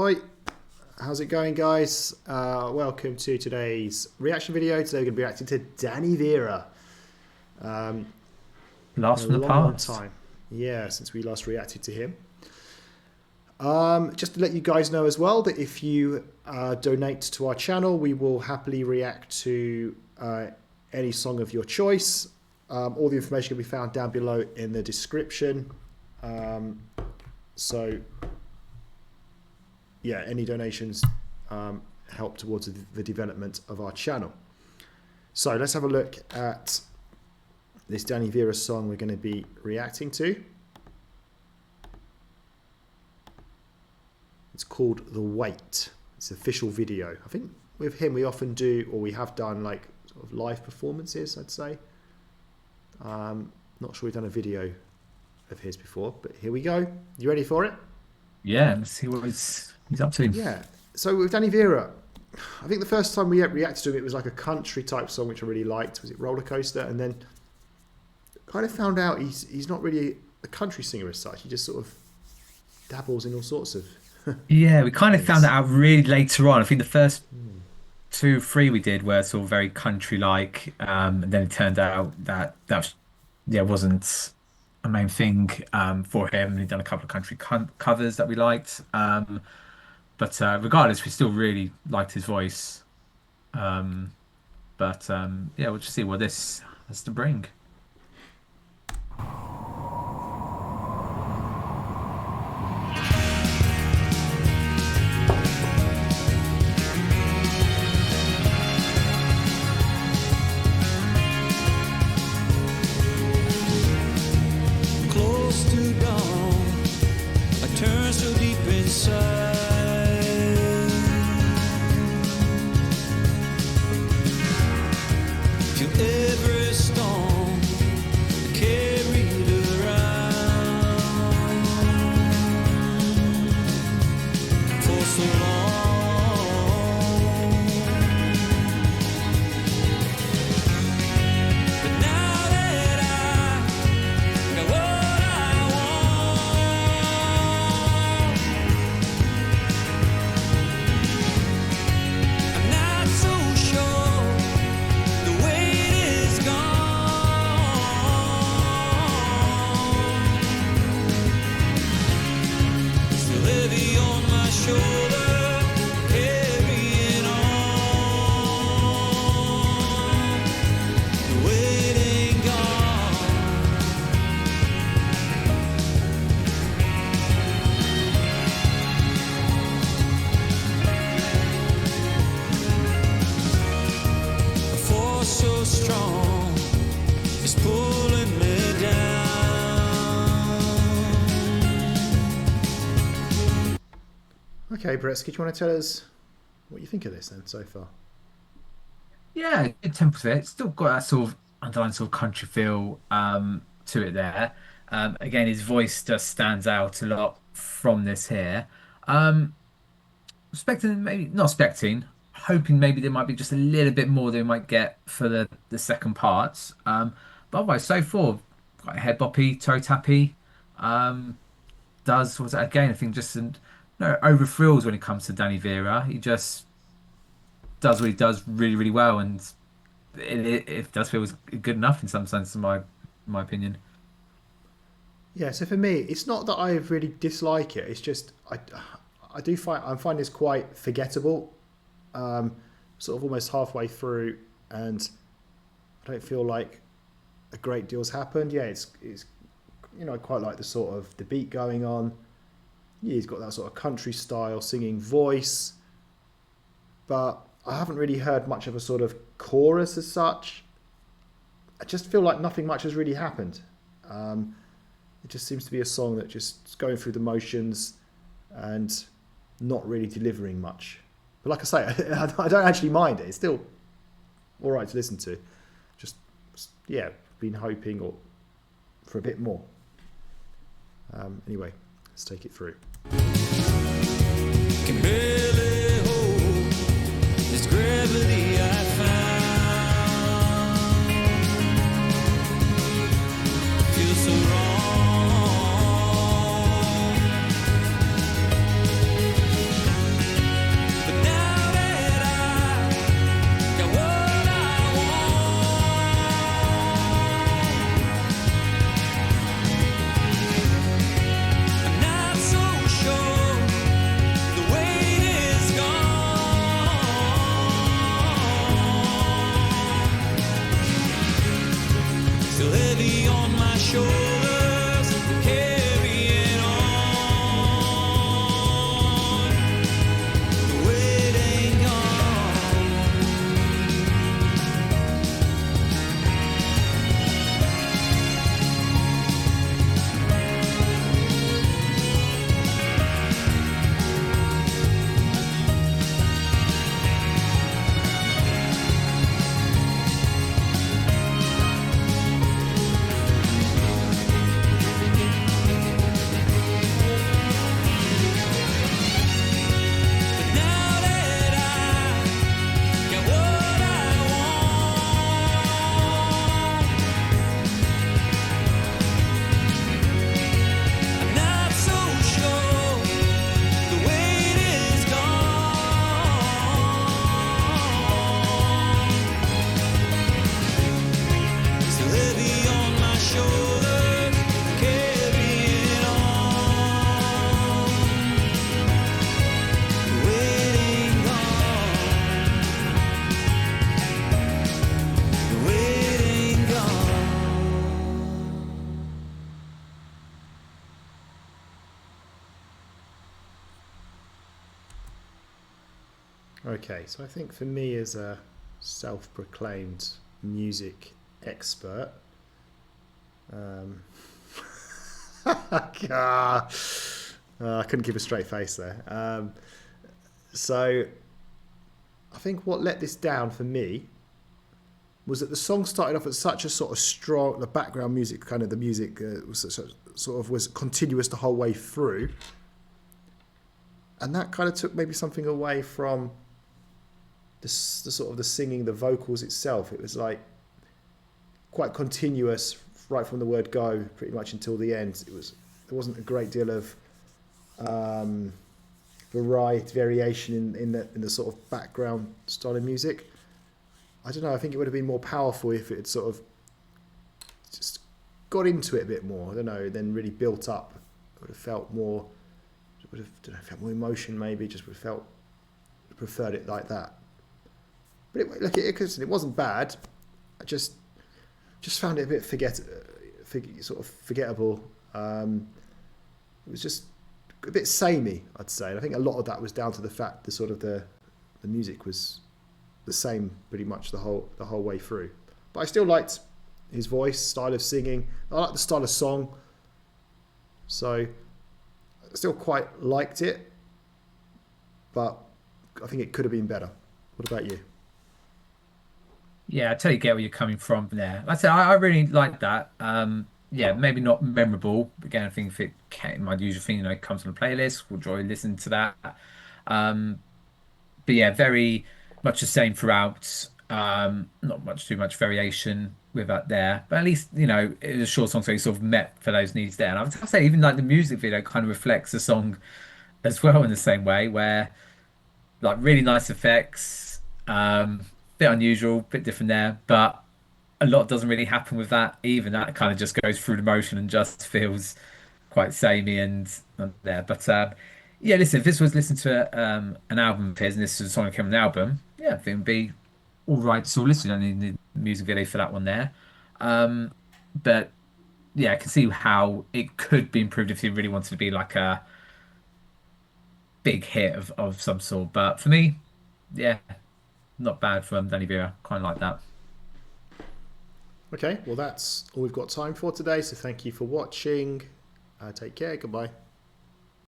Hi, how's it going, guys? Welcome to today's reaction video. Today we're going to be reacting to Danny Vera. Last from the long past. time. Yeah, since we last reacted to him. Just to let you guys know as well that if you donate to our channel, we will happily react to any song of your choice. All the information can be found down below in the description. So yeah, any donations help towards the development of our channel. So let's have a look at this Danny Vera song we're going to be reacting to. It's called The Wait. It's an official video. I think with him we often do, or we have done, like sort of live performances, I'd say. Not sure we've done a video of his before, but here we go. You ready for it? Yeah, let's see what he's up to. Yeah. So with Danny Vera, I think the first time we reacted to him, it was like a country type song, which I really liked. Was it Roller Coaster? And then kind of found out he's not really a country singer as such. He just sort of dabbles in all sorts of Yeah, we kind of things. found that out really later on. I think the first two, three we did were sort of very country-like, and then it turned out that wasn't a main thing for him. He'd done a couple of country covers that we liked, but regardless, we still really liked his voice. Yeah, we'll just see what this has to bring. Turn so deep inside. Feel every storm carried around for so long. But now that I got what I want, I'm not so sure the weight is gone. Still heavy on my shoulder, carrying on. The weight ain't gone. A force so strong is pulling me down. Okay, Brett, do you want to tell us what you think of this then so far? Yeah, good tempo to it. It's still got that sort of underlying sort of country feel to it there. Again, his voice just stands out a lot from this here. Expecting maybe not expecting, hoping maybe there might be just a little bit more they might get for the second parts. But otherwise, so far, quite head boppy, toe tappy. Does what's that again? I think just no over thrills when it comes to Danny Vera. He just does what he does really, really well, and it does feel good enough in some sense, in my opinion. Yeah, so for me, it's not that I really dislike it. It's just I find this quite forgettable. Sort of almost halfway through, and I don't feel like a great deal's happened. Yeah, it's I quite like the sort of the beat going on. Yeah, he's got that sort of country style singing voice, but I haven't really heard much of a sort of chorus as such. I just feel like nothing much has really happened. It just seems to be a song that just is going through the motions and not really delivering much. But like I say, I don't actually mind it. It's still all right to listen to. Just, yeah, been hoping for a bit more. Anyway, let's take it through. Can barely hold this gravity I found. Feels so wrong. Okay, so I think for me as a self-proclaimed music expert, um, ah, I couldn't keep a straight face there. So I think what let this down for me was that the song started off at such a sort of strong, the background music, kind of the music was sort of was continuous the whole way through, and that kind of took maybe something away from the sort of the singing, the vocals itself. It was like quite continuous right from the word go, pretty much until the end. There wasn't a great deal of variation in the sort of background style of music. I don't know. I think it would have been more powerful if it had sort of just got into it a bit more. I don't know. Then really built up. It would have felt more. Would have felt more emotion. Maybe just would have felt preferred it like that. But it wasn't bad. I just found it a bit sort of forgettable. It was just a bit samey, I'd say. And I think a lot of that was down to the fact the music was the same pretty much the whole way through. But I still liked his voice, style of singing. I liked the style of song. So I still quite liked it, but I think it could have been better. What about you? Yeah, I totally get where you're coming from there. Like I said, I really like that. Yeah, maybe not memorable. Again, I think if it came, my usual thing, it comes on a playlist, we'll enjoy listening to that. Um, but yeah, very much the same throughout. Not much too much variation with that there, but at least it was a short song, so you sort of met for those needs there. And I would say even like the music video kind of reflects the song as well in the same way, where like really nice effects, bit unusual, bit different there, but a lot doesn't really happen with that. Even that kind of just goes through the motion and just feels quite samey and there. But yeah, listen, if this was listened to an album of his and this was a song that came on an album, yeah, I think it'd be all right to sort of listen. I need the music video for that one there. But yeah, I can see how it could be improved if you really wanted to be like a big hit of some sort. But for me, yeah, not bad from Danny Vera. Quite like that. Okay, well that's all we've got time for today. So thank you for watching. Take care. Goodbye.